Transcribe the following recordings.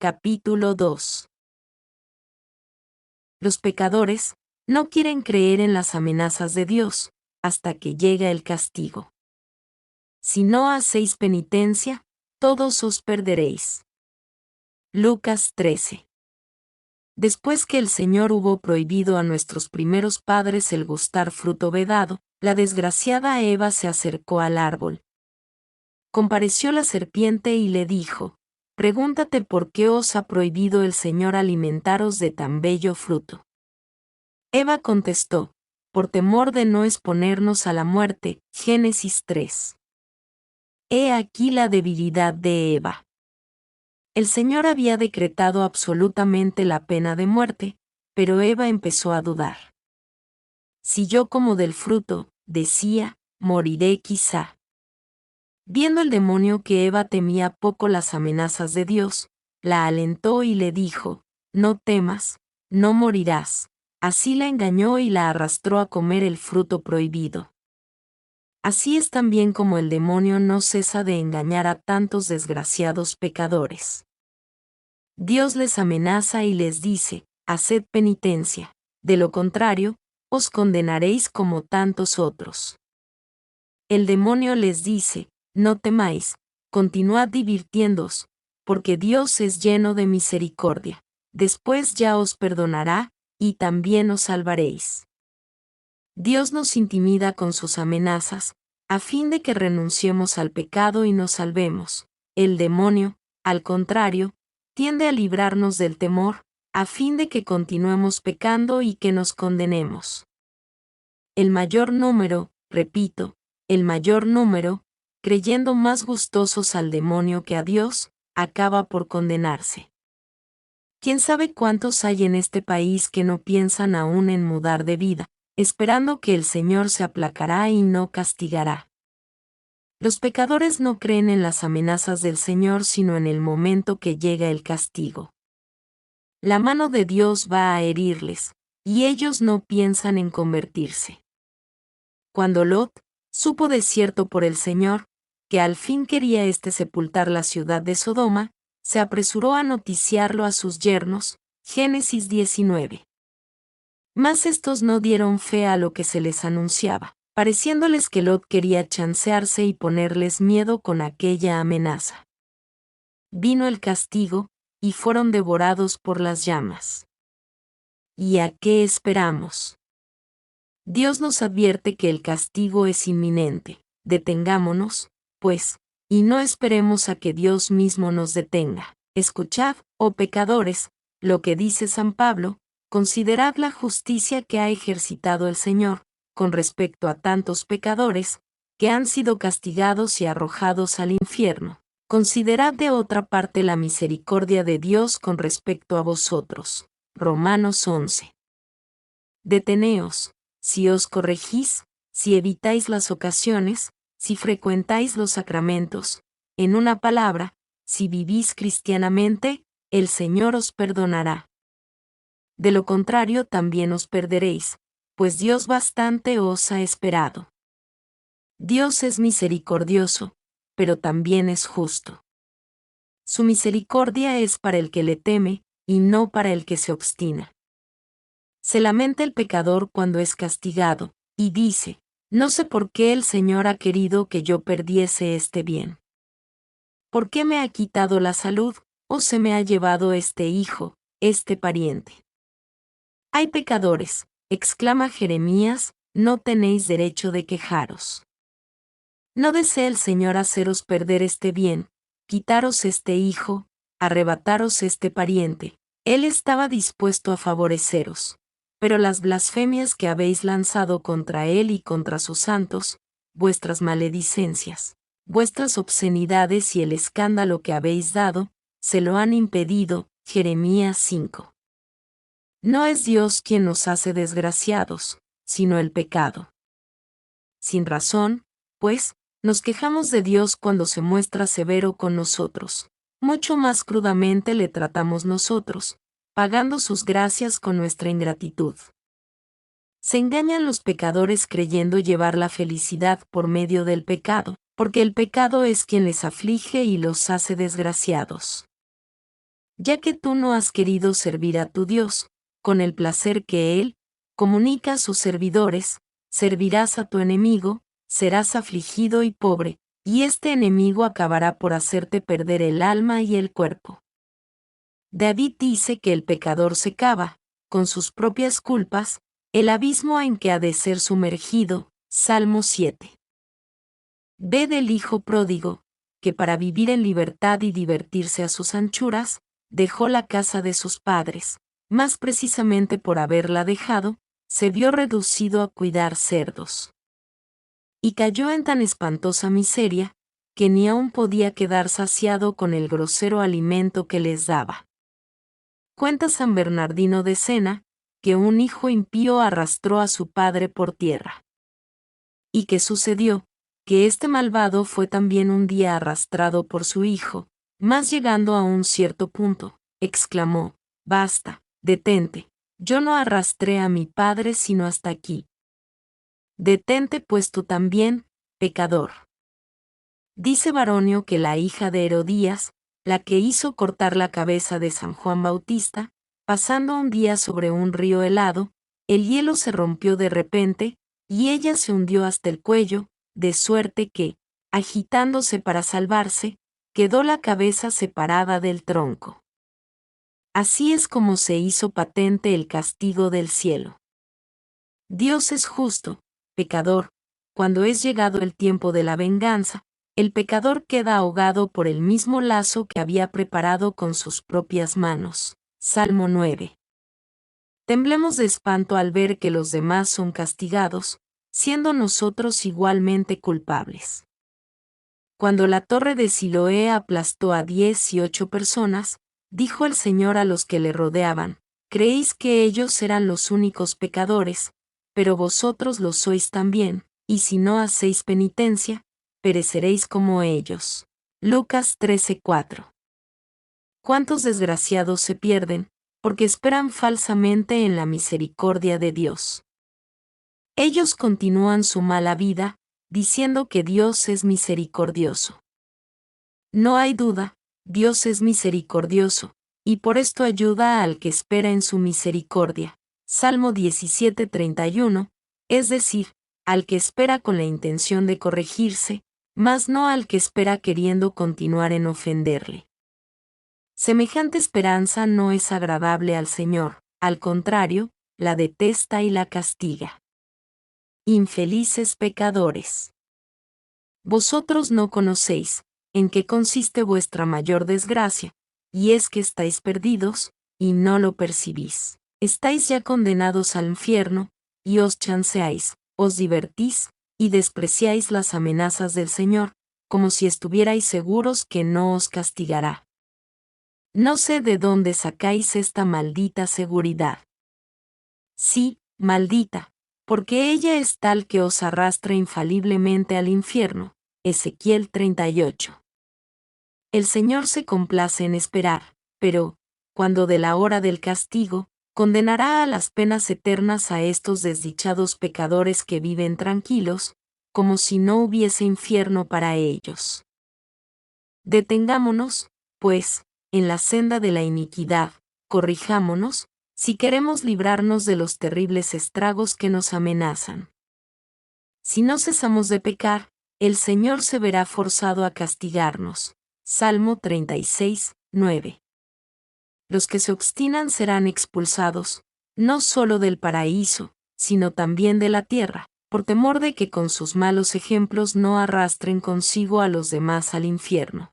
Capítulo 2. Los pecadores no quieren creer en las amenazas de Dios, hasta que llega el castigo. Si no hacéis penitencia, todos os perderéis. Lucas 13. Después que el Señor hubo prohibido a nuestros primeros padres el gustar fruto vedado, la desgraciada Eva se acercó al árbol. Compareció la serpiente y le dijo: Pregúntate por qué os ha prohibido el Señor alimentaros de tan bello fruto. Eva contestó: por temor de no exponernos a la muerte. Génesis 3. He aquí la debilidad de Eva. El Señor había decretado absolutamente la pena de muerte, pero Eva empezó a dudar. Si yo como del fruto, decía, moriré quizá. Viendo el demonio que Eva temía poco las amenazas de Dios, la alentó y le dijo: no temas, no morirás. Así la engañó y la arrastró a comer el fruto prohibido. Así es también como el demonio no cesa de engañar a tantos desgraciados pecadores. Dios les amenaza y les dice: haced penitencia, de lo contrario, os condenaréis como tantos otros. El demonio les dice: no temáis, continuad divirtiéndoos, porque Dios es lleno de misericordia, después ya os perdonará, y también os salvaréis. Dios nos intimida con sus amenazas, a fin de que renunciemos al pecado y nos salvemos. El demonio, al contrario, tiende a librarnos del temor, a fin de que continuemos pecando y que nos condenemos. El mayor número, repito, el mayor número, creyendo más gustosos al demonio que a Dios, acaba por condenarse. ¿Quién sabe cuántos hay en este país que no piensan aún en mudar de vida, esperando que el Señor se aplacará y no castigará? Los pecadores no creen en las amenazas del Señor sino en el momento que llega el castigo. La mano de Dios va a herirles, y ellos no piensan en convertirse. Cuando Lot supo de cierto por el Señor, que al fin quería sepultar la ciudad de Sodoma, se apresuró a noticiarlo a sus yernos. Génesis 19. Mas estos no dieron fe a lo que se les anunciaba, pareciéndoles que Lot quería chancearse y ponerles miedo con aquella amenaza. Vino el castigo, y fueron devorados por las llamas. ¿Y a qué esperamos? Dios nos advierte que el castigo es inminente. Detengámonos, pues, y no esperemos a que Dios mismo nos detenga. Escuchad, oh pecadores, lo que dice San Pablo: considerad la justicia que ha ejercitado el Señor, con respecto a tantos pecadores, que han sido castigados y arrojados al infierno. Considerad de otra parte la misericordia de Dios con respecto a vosotros. Romanos 11. Deteneos, si os corregís, si evitáis las ocasiones, si frecuentáis los sacramentos, en una palabra, si vivís cristianamente, el Señor os perdonará. De lo contrario también os perderéis, pues Dios bastante os ha esperado. Dios es misericordioso, pero también es justo. Su misericordia es para el que le teme, y no para el que se obstina. Se lamenta el pecador cuando es castigado, y dice: no sé por qué el Señor ha querido que yo perdiese este bien. ¿Por qué me ha quitado la salud, o se me ha llevado este hijo, este pariente? Hay pecadores, exclama Jeremías, no tenéis derecho de quejaros. No desea el Señor haceros perder este bien, quitaros este hijo, arrebataros este pariente. Él estaba dispuesto a favoreceros. Pero las blasfemias que habéis lanzado contra él y contra sus santos, vuestras maledicencias, vuestras obscenidades y el escándalo que habéis dado, se lo han impedido. Jeremías 5. No es Dios quien nos hace desgraciados, sino el pecado. Sin razón, pues, nos quejamos de Dios cuando se muestra severo con nosotros. Mucho más crudamente le tratamos nosotros, pagando sus gracias con nuestra ingratitud. Se engañan los pecadores creyendo llevar la felicidad por medio del pecado, porque el pecado es quien les aflige y los hace desgraciados. Ya que tú no has querido servir a tu Dios, con el placer que Él comunica a sus servidores, servirás a tu enemigo, serás afligido y pobre, y este enemigo acabará por hacerte perder el alma y el cuerpo. David dice que el pecador se cava, con sus propias culpas, el abismo en que ha de ser sumergido. Salmo 7. Ve del hijo pródigo, que para vivir en libertad y divertirse a sus anchuras, dejó la casa de sus padres, más precisamente por haberla dejado, se vio reducido a cuidar cerdos. Y cayó en tan espantosa miseria, que ni aún podía quedar saciado con el grosero alimento que les daba. Cuenta San Bernardino de Sena, que un hijo impío arrastró a su padre por tierra. ¿Y qué sucedió? Que este malvado fue también un día arrastrado por su hijo, mas llegando a un cierto punto, exclamó: «Basta, detente, yo no arrastré a mi padre sino hasta aquí. Detente pues tú también, pecador». Dice Baronio que la hija de Herodías, la que hizo cortar la cabeza de San Juan Bautista, pasando un día sobre un río helado, el hielo se rompió de repente, y ella se hundió hasta el cuello, de suerte que, agitándose para salvarse, quedó la cabeza separada del tronco. Así es como se hizo patente el castigo del cielo. Dios es justo, pecador, cuando es llegado el tiempo de la venganza, el pecador queda ahogado por el mismo lazo que había preparado con sus propias manos. Salmo 9. Temblemos de espanto al ver que los demás son castigados, siendo nosotros igualmente culpables. Cuando la torre de Siloé aplastó a 18 personas, dijo el Señor a los que le rodeaban: «Creéis que ellos eran los únicos pecadores, pero vosotros lo sois también, y si no hacéis penitencia, pereceréis como ellos». Lucas 13:4. ¿Cuántos desgraciados se pierden, porque esperan falsamente en la misericordia de Dios? Ellos continúan su mala vida, diciendo que Dios es misericordioso. No hay duda, Dios es misericordioso, y por esto ayuda al que espera en su misericordia. Salmo 17:31, es decir, al que espera con la intención de corregirse, mas no al que espera queriendo continuar en ofenderle. Semejante esperanza no es agradable al Señor, al contrario, la detesta y la castiga. Infelices pecadores. Vosotros no conocéis en qué consiste vuestra mayor desgracia, y es que estáis perdidos, y no lo percibís. Estáis ya condenados al infierno, y os chanceáis, os divertís, y despreciáis las amenazas del Señor, como si estuvierais seguros que no os castigará. No sé de dónde sacáis esta maldita seguridad. Sí, maldita, porque ella es tal que os arrastra infaliblemente al infierno. Ezequiel 38. El Señor se complace en esperar, pero, cuando de la hora del castigo, condenará a las penas eternas a estos desdichados pecadores que viven tranquilos, como si no hubiese infierno para ellos. Detengámonos, pues, en la senda de la iniquidad, corrijámonos, si queremos librarnos de los terribles estragos que nos amenazan. Si no cesamos de pecar, el Señor se verá forzado a castigarnos. Salmo 36, 9. Los que se obstinan serán expulsados, no solo del paraíso, sino también de la tierra, por temor de que con sus malos ejemplos no arrastren consigo a los demás al infierno.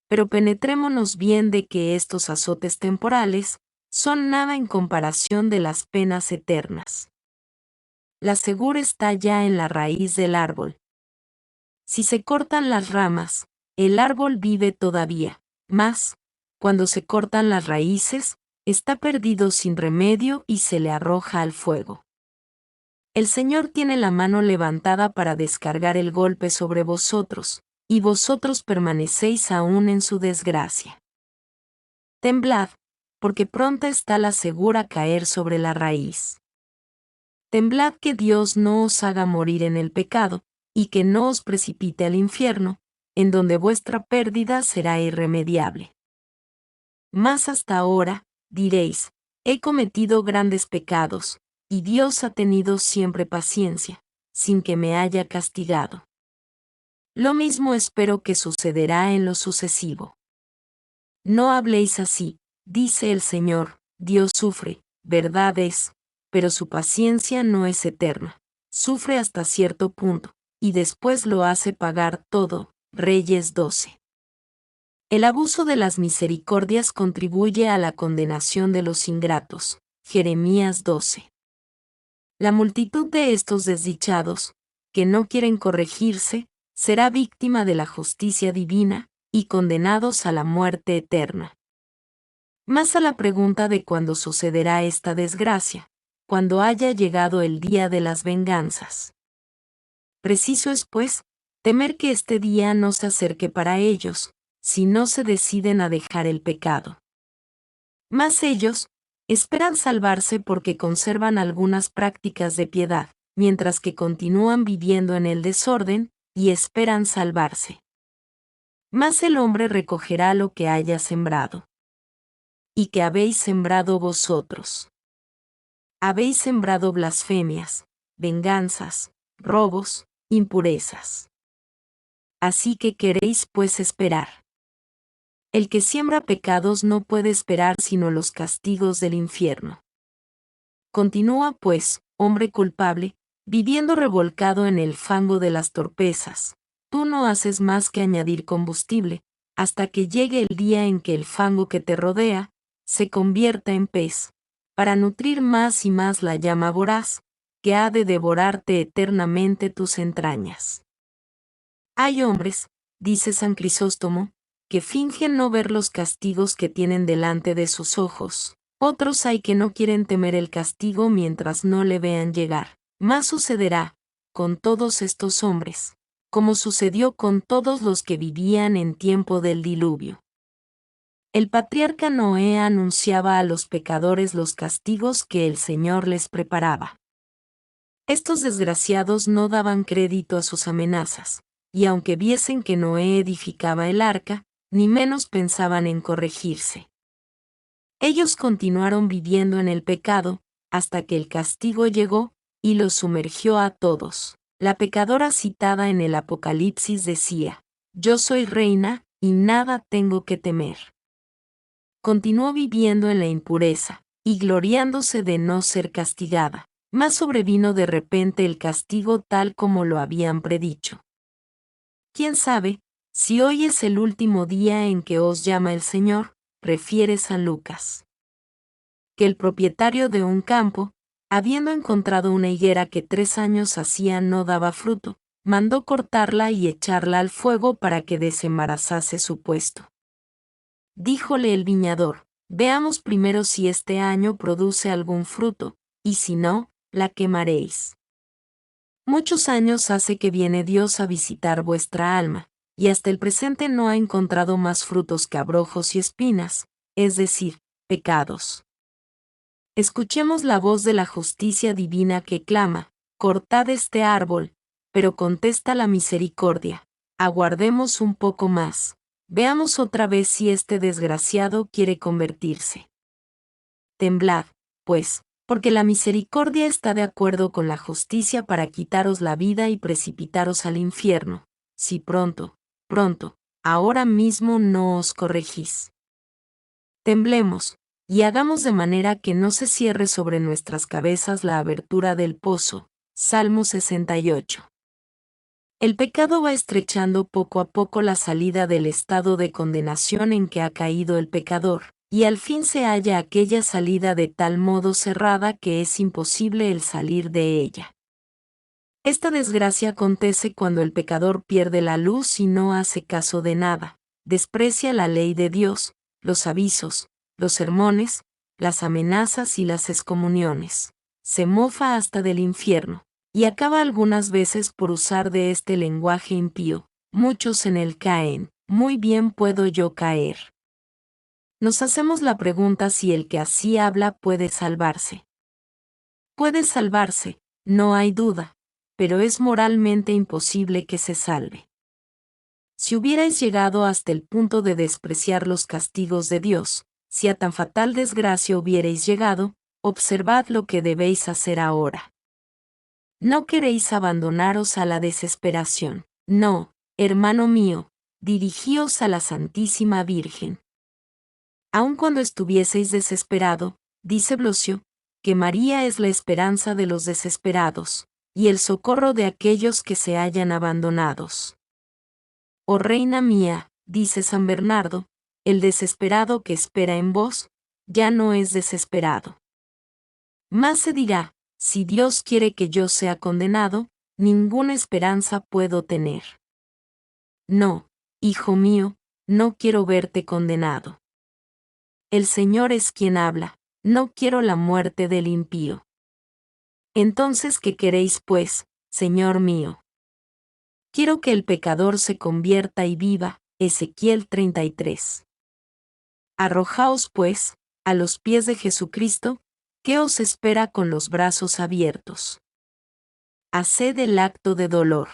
Pero penetrémonos bien de que estos azotes temporales son nada en comparación de las penas eternas. La segura está ya en la raíz del árbol. Si se cortan las ramas, el árbol vive todavía, mas, cuando se cortan las raíces, está perdido sin remedio y se le arroja al fuego. El Señor tiene la mano levantada para descargar el golpe sobre vosotros, y vosotros permanecéis aún en su desgracia. Temblad, porque pronta está la segura caer sobre la raíz. Temblad que Dios no os haga morir en el pecado, y que no os precipite al infierno, en donde vuestra pérdida será irremediable. Mas hasta ahora, diréis, he cometido grandes pecados, y Dios ha tenido siempre paciencia, sin que me haya castigado. Lo mismo espero que sucederá en lo sucesivo. No habléis así, dice el Señor, Dios sufre, verdad es, pero su paciencia no es eterna. Sufre hasta cierto punto, y después lo hace pagar todo. Reyes 12. El abuso de las misericordias contribuye a la condenación de los ingratos. Jeremías 12. La multitud de estos desdichados, que no quieren corregirse, será víctima de la justicia divina, y condenados a la muerte eterna. Más a la pregunta de cuándo sucederá esta desgracia, cuando haya llegado el día de las venganzas. Preciso es, pues, temer que este día no se acerque para ellos, si no se deciden a dejar el pecado. Mas ellos esperan salvarse porque conservan algunas prácticas de piedad, mientras que continúan viviendo en el desorden, y esperan salvarse. Mas el hombre recogerá lo que haya sembrado. Y que habéis sembrado vosotros. Habéis sembrado blasfemias, venganzas, robos, impurezas. Así que queréis pues esperar. El que siembra pecados no puede esperar sino los castigos del infierno. Continúa pues, hombre culpable, viviendo revolcado en el fango de las torpezas. Tú no haces más que añadir combustible, hasta que llegue el día en que el fango que te rodea se convierta en pez, para nutrir más y más la llama voraz, que ha de devorarte eternamente tus entrañas. Hay hombres, dice San Crisóstomo, que fingen no ver los castigos que tienen delante de sus ojos. Otros hay que no quieren temer el castigo mientras no le vean llegar. Más sucederá, con todos estos hombres, como sucedió con todos los que vivían en tiempo del diluvio. El patriarca Noé anunciaba a los pecadores los castigos que el Señor les preparaba. Estos desgraciados no daban crédito a sus amenazas, y aunque viesen que Noé edificaba el arca, ni menos pensaban en corregirse. Ellos continuaron viviendo en el pecado, hasta que el castigo llegó, y los sumergió a todos. La pecadora citada en el Apocalipsis decía, «Yo soy reina, y nada tengo que temer». Continuó viviendo en la impureza, y gloriándose de no ser castigada. Mas sobrevino de repente el castigo tal como lo habían predicho. ¿Quién sabe, si hoy es el último día en que os llama el Señor? Refiere San Lucas. Que el propietario de un campo, habiendo encontrado una higuera que 3 años hacía no daba fruto, mandó cortarla y echarla al fuego para que desembarazase su puesto. Díjole el viñador, veamos primero si este año produce algún fruto, y si no, la quemaréis. Muchos años hace que viene Dios a visitar vuestra alma, y hasta el presente no ha encontrado más frutos que abrojos y espinas, es decir, pecados. Escuchemos la voz de la justicia divina que clama, cortad este árbol, pero contesta la misericordia, aguardemos un poco más, veamos otra vez si este desgraciado quiere convertirse. Temblad, pues, porque la misericordia está de acuerdo con la justicia para quitaros la vida y precipitaros al infierno, si pronto, ahora mismo no os corregís. Temblemos, y hagamos de manera que no se cierre sobre nuestras cabezas la abertura del pozo. Salmo 68. El pecado va estrechando poco a poco la salida del estado de condenación en que ha caído el pecador, y al fin se halla aquella salida de tal modo cerrada que es imposible el salir de ella. Esta desgracia acontece cuando el pecador pierde la luz y no hace caso de nada, desprecia la ley de Dios, los avisos, los sermones, las amenazas y las excomuniones. Se mofa hasta del infierno, y acaba algunas veces por usar de este lenguaje impío. Muchos en él caen, muy bien puedo yo caer. Nos hacemos la pregunta si el que así habla puede salvarse. Puede salvarse, no hay duda, pero es moralmente imposible que se salve. Si hubierais llegado hasta el punto de despreciar los castigos de Dios, si a tan fatal desgracia hubierais llegado, observad lo que debéis hacer ahora. No queréis abandonaros a la desesperación. No, hermano mío, dirigíos a la Santísima Virgen. Aun cuando estuvieseis desesperado, dice Blosio, que María es la esperanza de los desesperados, y el socorro de aquellos que se hallan abandonados. Oh reina mía, dice San Bernardo, el desesperado que espera en vos, ya no es desesperado. Más se dirá, si Dios quiere que yo sea condenado, ninguna esperanza puedo tener. No, hijo mío, no quiero verte condenado. El Señor es quien habla, no quiero la muerte del impío. Entonces, ¿qué queréis pues, Señor mío? Quiero que el pecador se convierta y viva. Ezequiel 33. Arrojaos pues, a los pies de Jesucristo, que os espera con los brazos abiertos. Haced el acto de dolor.